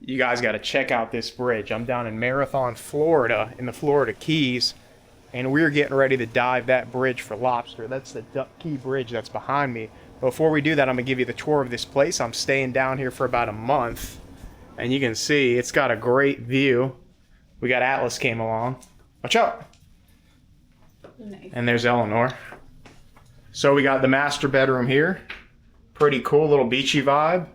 You guys got to check out this bridge. I'm down in Marathon, Florida, in the Florida Keys, and we're getting ready to dive that bridge for lobster. That's the Duck Key Bridge that's behind me. Before we do that, I'm going to give you the tour of this place. I'm staying down here for about a month, and you can see it's got a great view. We got Atlas came along. Watch out! Nice. And there's Eleanor. So we got the master bedroom here. Pretty cool, little beachy vibe.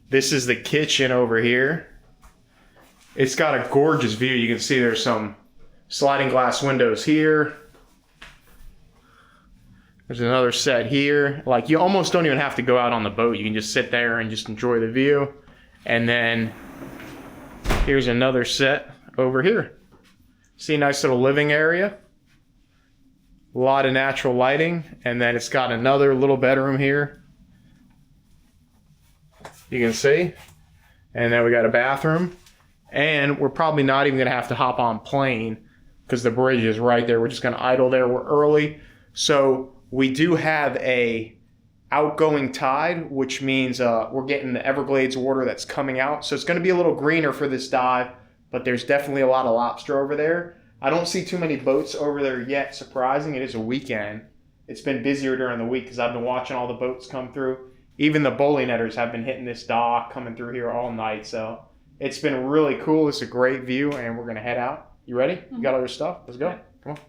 This is the kitchen over here. It's got a gorgeous view. You can see there's some sliding glass windows here. There's another set here. Like, you almost don't even have to go out on the boat. You can just sit there and just enjoy the view. And then here's another set over here. See a nice little living area. A lot of natural lighting. And then it's got another little bedroom here. You can see. And then we got a bathroom. And we're probably not even going to have to hop on plane because the bridge is right there. We're just going to idle there. We're early. So we do have a outgoing tide, which means we're getting the Everglades water that's coming out. So it's going to be a little greener for this dive, but there's definitely a lot of lobster over there. I don't see too many boats over there yet. Surprising, it is a weekend. It's been busier during the week because I've been watching all the boats come through. Even the bowling netters have been hitting this dock, coming through here all night. So it's been really cool. It's a great view, and we're going to head out. You ready? You got all your stuff? Let's go. Come on.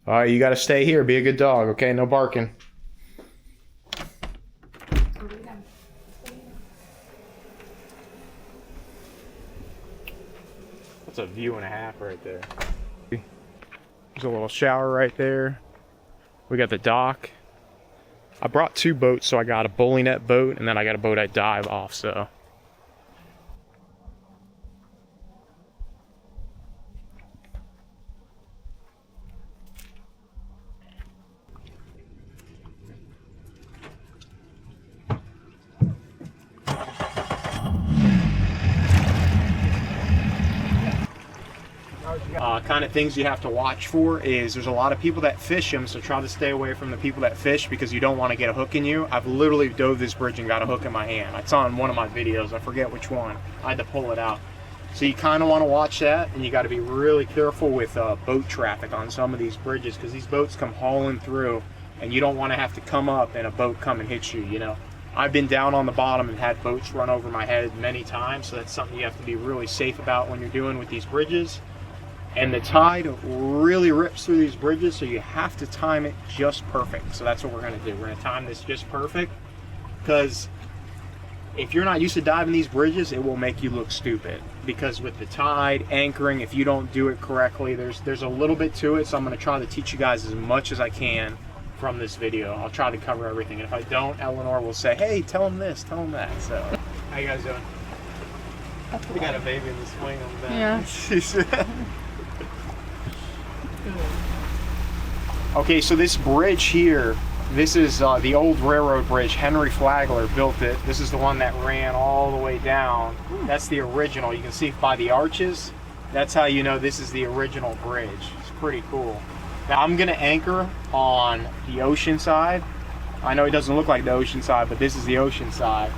All right, you got to stay here. Be a good dog, okay? No barking. That's a view and a half right there. There's a little shower right there. We got the dock. I brought two boats, so I got a bowling net boat, and then I got a boat I dive off, so. Kind of things you have to watch for is there's a lot of people that fish them, so try to stay away from the people that fish because you don't want to get a hook in you. I've literally dove this bridge and got a hook in my hand. I saw in one of my videos, I forget which one. I had to pull it out. So you kind of want to watch that, and you got to be really careful with boat traffic on some of these bridges because these boats come hauling through, and you don't want to have to come up and a boat come and hit you, you know. I've been down on the bottom and had boats run over my head many times, so that's something you have to be really safe about when you're doing with these bridges. And the tide really rips through these bridges, so you have to time it just perfect. So that's what we're going to do. We're going to time this just perfect because if you're not used to diving these bridges, it will make you look stupid. Because with the tide, anchoring, if you don't do it correctly, there's a little bit to it. So I'm going to try to teach you guys as much as I can from this video. I'll try to cover everything. And if I don't, Eleanor will say, hey, tell them this, tell them that. So, how you guys doing? We got a baby in the swing on the back. Yeah. Okay, so this bridge here, this is the old railroad bridge. Henry Flagler built it. This is the one that ran all the way down. That's the original. You can see by the arches, that's how you know this is the original bridge. It's pretty cool. Now I'm gonna anchor on the ocean side. I know it doesn't look like the ocean side, but this is the ocean side.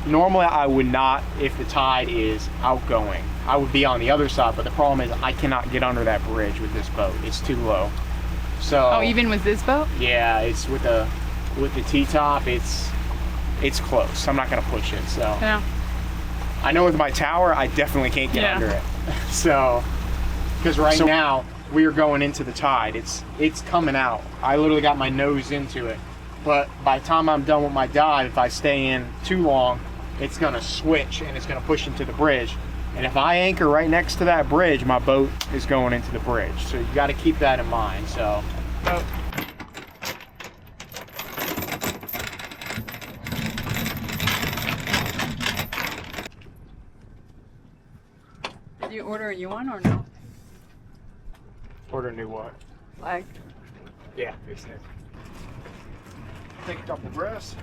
Normally I would not if the tide is outgoing. I would be on the other side, but the problem is I cannot get under that bridge with this boat. It's too low. So, oh, even with this boat? Yeah, it's with the T-top, it's close. I'm not gonna push it, so. Yeah. I know with my tower, I definitely can't get under it. So, because now we are going into the tide. It's coming out. I literally got my nose into it. But by the time I'm done with my dive, if I stay in too long, it's gonna switch and it's gonna push into the bridge. And if I anchor right next to that bridge, my boat is going into the bridge. So you gotta keep that in mind, so. Did you order a new one or no? Order a new what? Flag. Yeah, fix it. Take a couple breaths.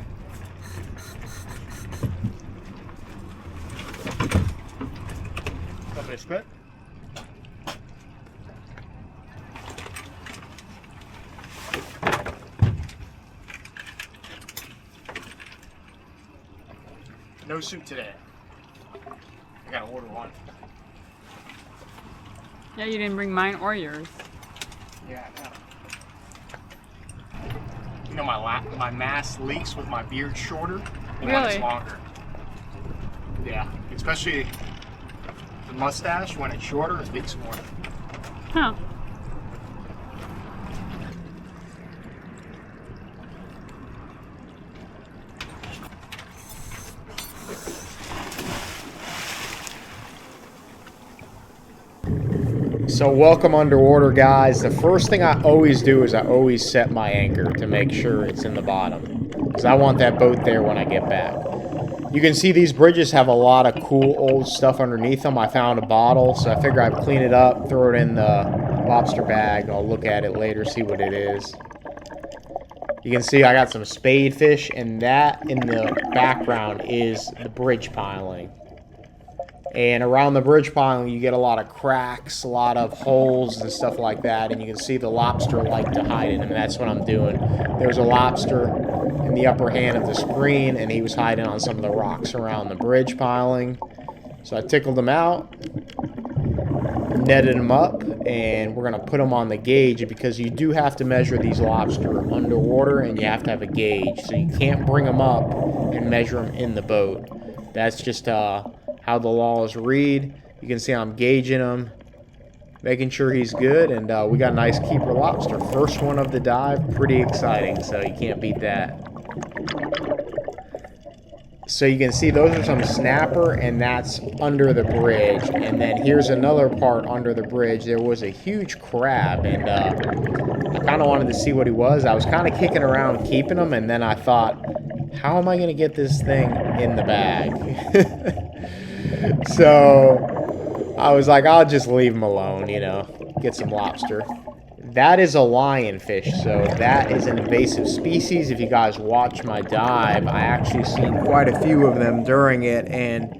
Somebody spit. No soup today. I gotta order one. Yeah, you didn't bring mine or yours. Yeah, I know. You know, my mask leaks with my beard shorter than when it's Really? longer. Yeah, especially the mustache, when it's shorter, it leaks more. Huh. So welcome underwater, guys. The first thing I always do is I always set my anchor to make sure it's in the bottom, because I want that boat there when I get back. You can see these bridges have a lot of cool old stuff underneath them. I found a bottle, so I figure I'd clean it up, throw it in the lobster bag. I'll look at it later, see what it is. You can see I got some spade fish, and that in the background is the bridge piling. And around the bridge piling, you get a lot of cracks, a lot of holes and stuff like that. And you can see the lobster like to hide in them. That's what I'm doing. There's a lobster in the upper hand of the screen, and he was hiding on some of the rocks around the bridge piling. So I tickled him out, netted him up, and we're going to put him on the gauge, because you do have to measure these lobster underwater, and you have to have a gauge. So you can't bring them up and measure them in the boat. That's just how the laws read. You can see I'm gauging him, making sure he's good, and we got a nice keeper lobster. First one of the dive, pretty exciting, so you can't beat that. So you can see those are some snapper, and that's under the bridge. And then here's another part under the bridge. There was a huge crab, and I kind of wanted to see what he was. I was kind of kicking around keeping him, and then I thought, how am I going to get this thing in the bag? So I was like, I'll just leave him alone, you know, get some lobster. That is a lionfish, so that is an invasive species. If you guys watch my dive, I actually seen quite a few of them during it, and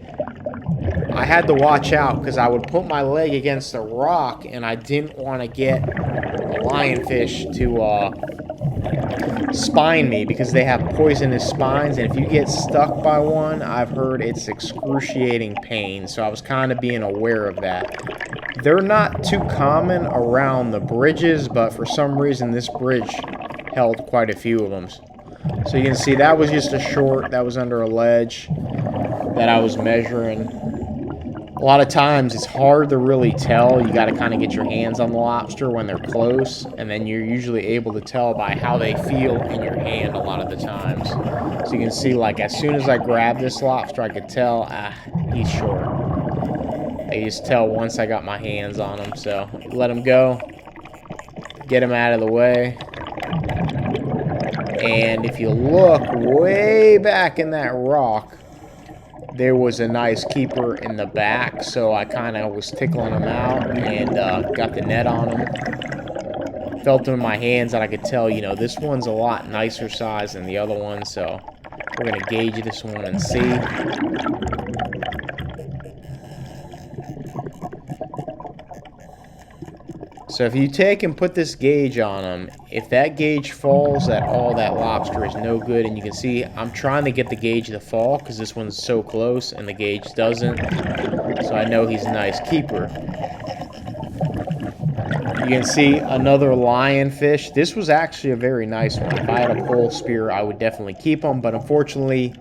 I had to watch out because I would put my leg against a rock, and I didn't want to get a lionfish to spine me, because they have poisonous spines, and if you get stuck by one, I've heard it's excruciating pain. So I was kind of being aware of that. They're not too common around the bridges, but for some reason this bridge held quite a few of them. So you can see that was just a short that was under a ledge that I was measuring. A lot of times it's hard to really tell. You got to kind of get your hands on the lobster when they're close, and then you're usually able to tell by how they feel in your hand a lot of the times. So you can see, like, as soon as I grabbed this lobster, I could tell, he's short. I just tell once I got my hands on him. So let him go, get him out of the way. And if you look way back in that rock, there was a nice keeper in the back, so I kind of was tickling him out and got the net on him. Felt him in my hands, and I could tell, you know, this one's a lot nicer size than the other one, so we're going to gauge this one and see. So if you take and put this gauge on them, if that gauge falls at all, that lobster is no good. And you can see I'm trying to get the gauge to fall because this one's so close and the gauge doesn't. So I know he's a nice keeper. You can see another lionfish. This was actually a very nice one. If I had a pole spear, I would definitely keep him. But unfortunately,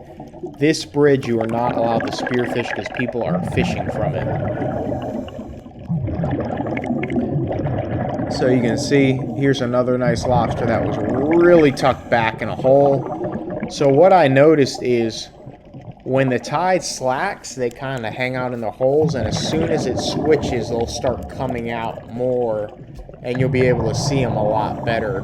this bridge, you are not allowed to spearfish because people are fishing from it. So you can see, here's another nice lobster that was really tucked back in a hole. So what I noticed is when the tide slacks, they kind of hang out in the holes, and as soon as it switches, they'll start coming out more, and you'll be able to see them a lot better.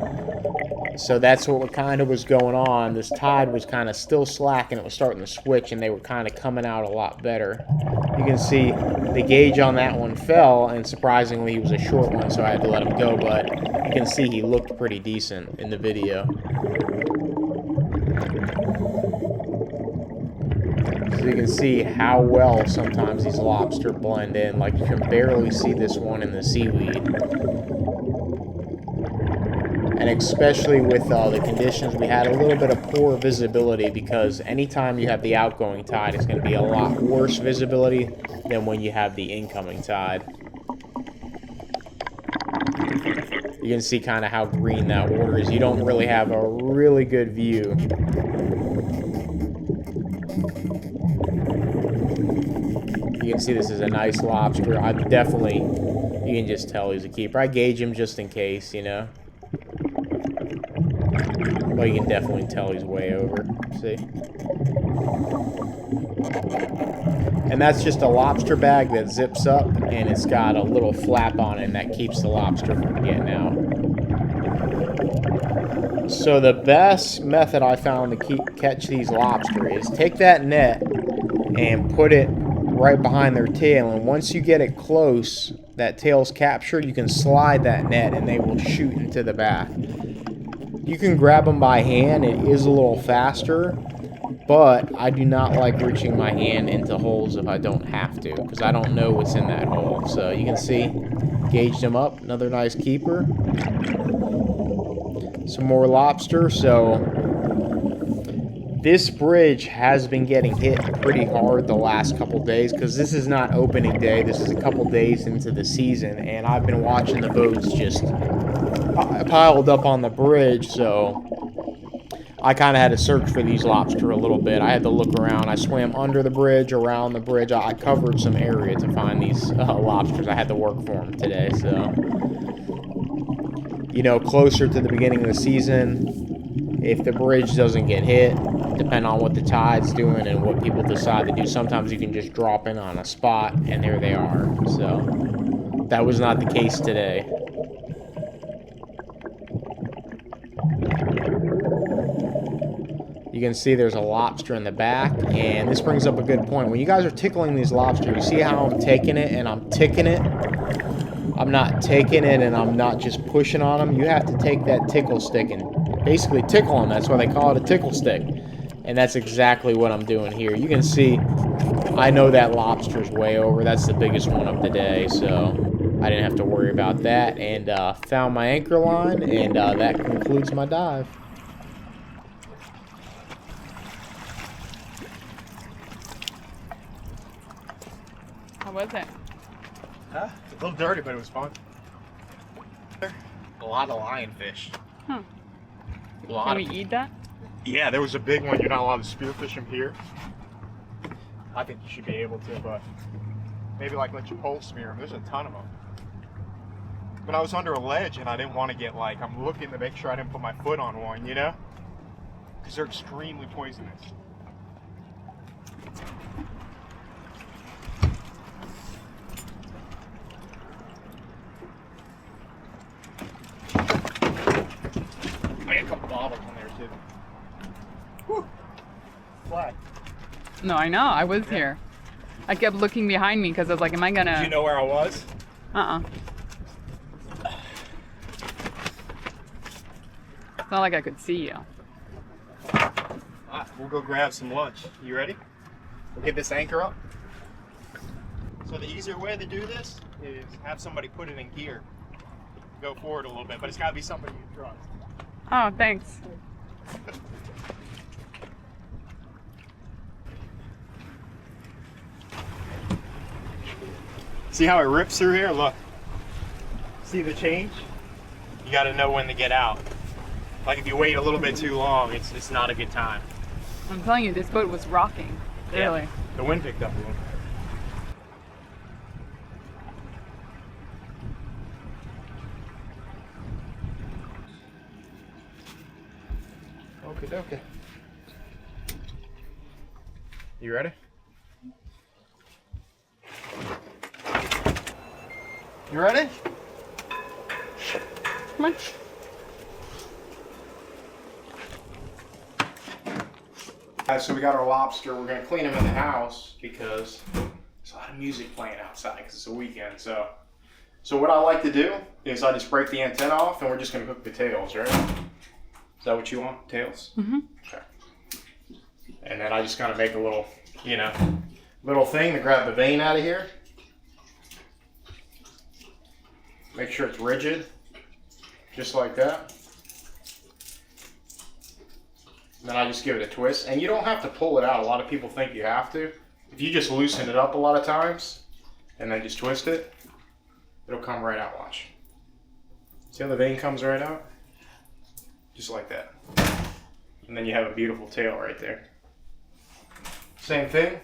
So that's what kind of was going on. This tide was kind of still slack, and it was starting to switch, and they were kind of coming out a lot better. You can see the gauge on that one fell, and surprisingly, he was a short one, so I had to let him go, but you can see he looked pretty decent in the video. So you can see how well sometimes these lobster blend in. Like, you can barely see this one in the seaweed. And and especially with the conditions, we had a little bit of poor visibility because anytime you have the outgoing tide, it's going to be a lot worse visibility than when you have the incoming tide. You can see kind of how green that water is. You don't really have a really good view. You can see this is a nice lobster. I definitely, you can just tell he's a keeper. I gauge him just in case, you know. Well, you can definitely tell he's way over. See? And that's just a lobster bag that zips up, and it's got a little flap on it, and that keeps the lobster from getting out. So the best method I found to catch these lobster is take that net and put it right behind their tail, and once you get it close, that tail's captured, you can slide that net and they will shoot into the back. You can grab them by hand. It is a little faster, but I do not like reaching my hand into holes if I don't have to, because I don't know what's in that hole. So you can see, gauged them up, another nice keeper. Some more lobster. So this bridge has been getting hit pretty hard the last couple days because this is not opening day. This is a couple days into the season, and I've been watching the boats just piled up on the bridge, so I kind of had to search for these lobster a little bit. I had to look around. I swam under the bridge, around the bridge. I covered some area to find these lobsters. I had to work for them today, so, you know, closer to the beginning of the season, if the bridge doesn't get hit, depending on what the tide's doing and what people decide to do, sometimes you can just drop in on a spot, and there they are. So that was not the case today. You can see there's a lobster in the back, and this brings up a good point. When you guys are tickling these lobsters, you see how I'm taking it and I'm ticking it? I'm not taking it and I'm not just pushing on them. You have to take that tickle stick and basically tickle them. That's why they call it a tickle stick. And that's exactly what I'm doing here. You can see, I know that lobster's way over. That's the biggest one of the day, so I didn't have to worry about that. And found my anchor line, and that concludes my dive. How was it? A little dirty, but it was fun. A lot of lionfish. Huh. A lot Can we eat that? Yeah, there was a big one. You're not allowed to spearfish them here. I think you should be able to, but maybe like let your pole spear them. There's a ton of them. But I was under a ledge and I didn't want to get like, I'm looking to make sure I didn't put my foot on one, you know? Because they're extremely poisonous. I got a couple bottles in there too. Whew. Flat. No, I know. I was here. I kept looking behind me because I was like, am I gonna... Do you know where I was? Uh-uh. It's not like I could see you. We'll go grab some lunch. You ready? We'll get this anchor up. So the easier way to do this is have somebody put it in gear. Go forward a little bit, but it's got to be somebody you trust. Oh, thanks. See how it rips through here? Look. See the change? You got to know when to get out. Like if you wait a little bit too long, it's not a good time. I'm telling you, this boat was rocking. Really. Yeah, the wind picked up a little. Okay. You ready? You ready? Come on. So we got our lobster. We're gonna clean them in the house because there's a lot of music playing outside because it's a weekend. So what I like to do is I just break the antenna off and we're just gonna hook the tails, right? Is that what you want? Tails? Mm-hmm. Okay. And then I just gotta make a little, little thing to grab the vein out of here. Make sure it's rigid, just like that. And then I just give it a twist. And you don't have to pull it out. A lot of people think you have to. If you just loosen it up a lot of times and then just twist it, it'll come right out, watch. See how the vein comes right out? Just like that. And then you have a beautiful tail right there. Same thing.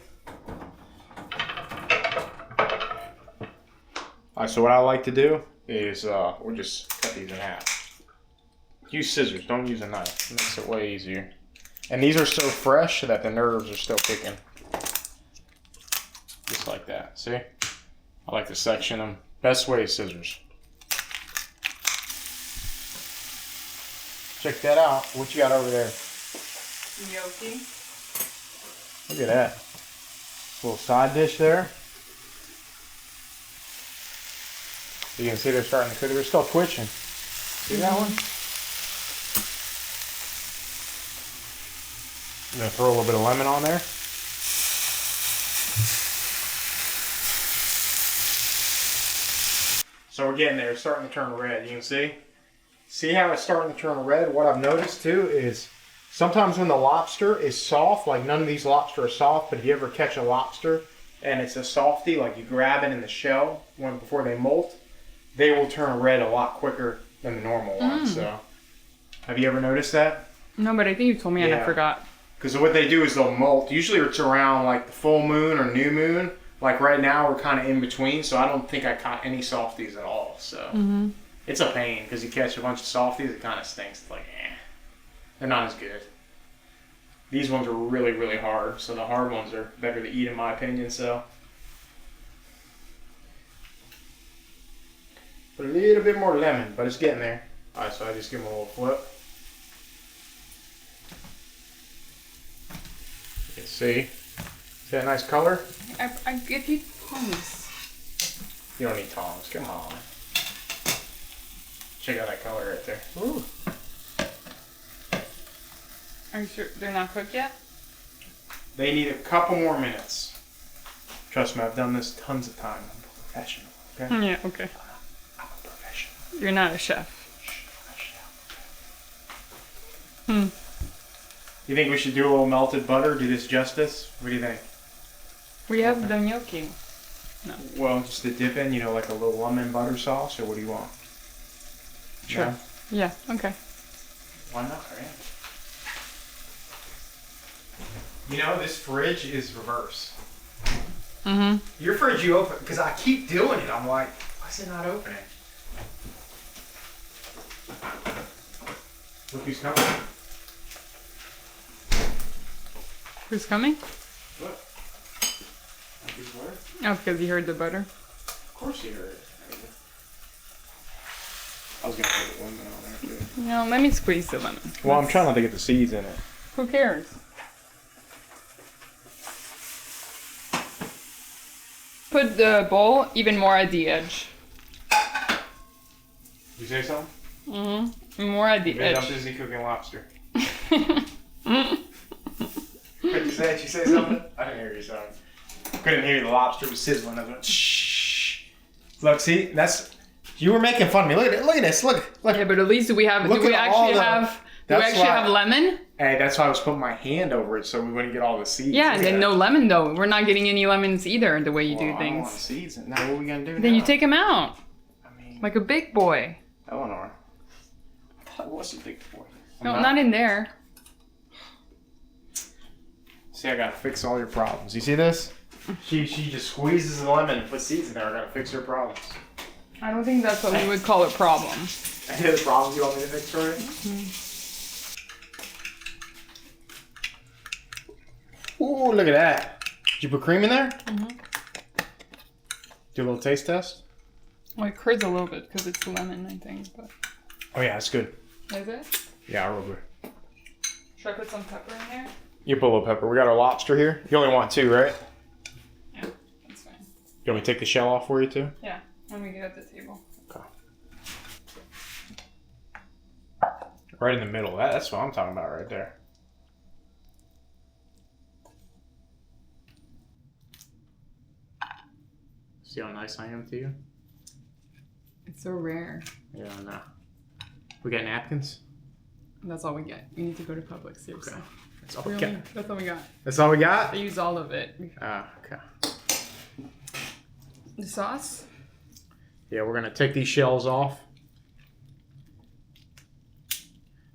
Alright, so what I like to do is we'll just cut these in half. Use scissors, don't use a knife. It makes it way easier. And these are so fresh that the nerves are still kicking. Just like that, see? I like to section them. Best way is scissors. Check that out. What you got over there? Gnocchi. Look at that. Little side dish there. You can see they're starting to cook. They're still twitching. See that one? I'm gonna throw a little bit of lemon on there. So we're getting there. It's starting to turn red. You can see? See how it's starting to turn red? What I've noticed too is sometimes when the lobster is soft, like none of these lobster are soft, but if you ever catch a lobster and it's a softie, like you grab it in the shell before they molt, they will turn red a lot quicker than the normal ones. So, have you ever noticed that? No, but I think you told me and I forgot. Because what they do is they'll molt. Usually it's around like the full moon or new moon. Like right now we're kind of in between, so I don't think I caught any softies at all. So it's a pain because you catch a bunch of softies, it kind of stinks. It's like, they're not as good. These ones are really, really hard, so the hard ones are better to eat in my opinion. So put a little bit more lemon, but it's getting there. All right, so I just give them a little flip. You can see. See that nice color? I give you tongs. You don't need tongs. Come on. Check out that color right there. Ooh. Are you sure they're not cooked yet? They need a couple more minutes. Trust me, I've done this tons of times. I'm a professional. Okay? Yeah, okay. I'm a professional. You're not a chef. You think we should do a little melted butter? Do this justice? What do you think? We have the gnocchi. No. Well, just to dip in, like a little lemon butter sauce, or what do you want? Sure. Yeah? Yeah, okay. Why not, right? You know, this fridge is reverse. Your fridge you open, because I keep doing it. I'm like, why is it not opening? Look who's coming. Who's coming? Look. Oh, because you heard the butter. Of course you heard it. I was going to put lemon on there too. No, let me squeeze the lemon. Well, I'm trying not to get the seeds in it. Who cares? Put the bowl even more at the edge. You say something? More at the edge. I'm busy cooking lobster. What did you say? Did you say something? I didn't hear you, sorry. Couldn't hear you. The lobster was sizzling. I went, shh. Look, see? You were making fun of me. Look at this. Look. Yeah, but at least do we actually have lemon? Hey, that's why I was putting my hand over it so we wouldn't get all the seeds. Yeah, and then no lemon though. We're not getting any lemons either the way you do I things. don't want seeds. Now what are we gonna do? Then you take them out. I mean, like a big boy. Eleanor. I thought it was a big boy. No, not in there. See, I gotta fix all your problems. You see this? She just squeezes the lemon and puts seeds in there. I gotta fix her problems. I don't think that's what we would call a problem. Any of the problems you want me to fix for you? Ooh, look at that. Did you put cream in there? Do a little taste test? Well, it curds a little bit because it's lemon, I think. But Oh yeah, it's good. is it? Yeah, real good. Should I put some pepper in there? You put a little pepper. We got our lobster here. You only want 2, right? Yeah, that's fine. You want me to take the shell off for you too? Yeah, when we get at the table. Okay. Right in the middle. That's what I'm talking about right there. See how nice I am to you? It's so rare. Yeah, I know. We got napkins? That's all we get. We need to go to Publix, seriously. Okay. That's all we got. That's all we got. That's all we got? I used all of it. Okay. The sauce? Yeah, we're gonna take these shells off.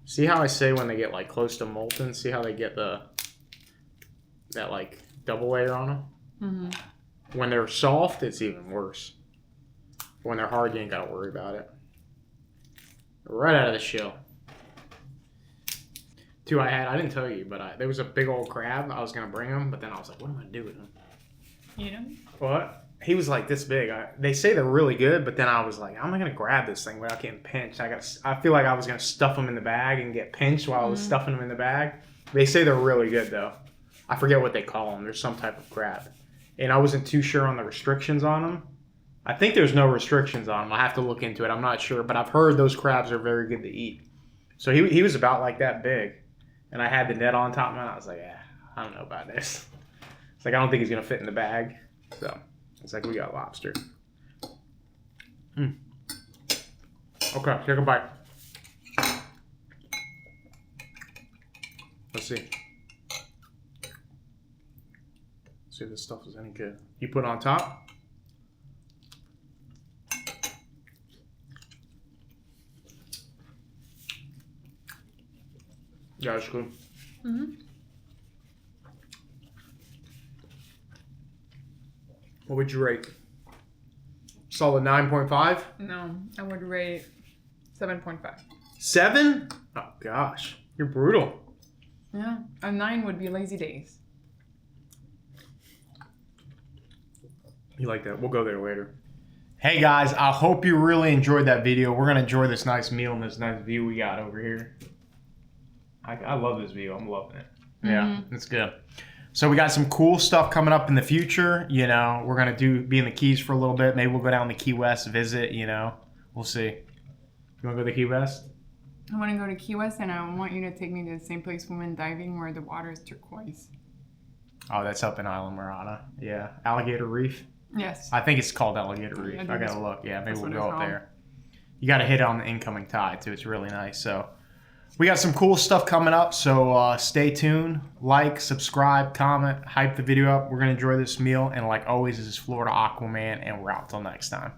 See how I say when they get like close to molten? See how they get that like double layer on them? Mm-hmm. When they're soft, it's even worse. When they're hard, you ain't gotta worry about it. Right out of the shell. Two I didn't tell you, but there was a big old crab. I was gonna bring him, but then I was like, what am I gonna do with him? Eat him? What? He was like this big. They say they're really good, but then I was like, how am I gonna grab this thing without getting pinched? I feel like I was gonna stuff them in the bag and get pinched while I was stuffing them in the bag. They say they're really good though. I forget what they call them. There's some type of crab, and I wasn't too sure on the restrictions on them. I think there's no restrictions on them. I have to look into it. I'm not sure, but I've heard those crabs are very good to eat. So he was about like that big, and I had the net on top of him. I was like, yeah, I don't know about this. It's like I don't think he's gonna fit in the bag. So it's like we got lobster. Okay, take a bite. Let's see. See if this stuff is any good. You put it on top. Yeah, it's good. What would you rate? Solid 9.5? No, I would rate 7.5. 7? Oh gosh, you're brutal. Yeah, a 9 would be lazy days. You like that? We'll go there later. Hey guys, I hope you really enjoyed that video. We're gonna enjoy this nice meal and this nice view we got over here. I love this view. I'm loving it. Yeah, it's good. So we got some cool stuff coming up in the future. You know, we're gonna be in the Keys for a little bit. Maybe we'll go down to Key West, visit. You know, we'll see. You wanna go to Key West? I want to go to Key West, and I want you to take me to the same place we went diving where the water is turquoise. Oh, that's up in Isla Mirada. Yeah, Alligator Reef. Yes. I think it's called Alligator Reef. I gotta look. Yeah, maybe we'll go up there. You gotta hit it on the incoming tide too. It's really nice. So we got some cool stuff coming up. So stay tuned. Like, subscribe, comment, hype the video up. We're gonna enjoy this meal. And like always, this is Florida Aquaman, and we're out till next time.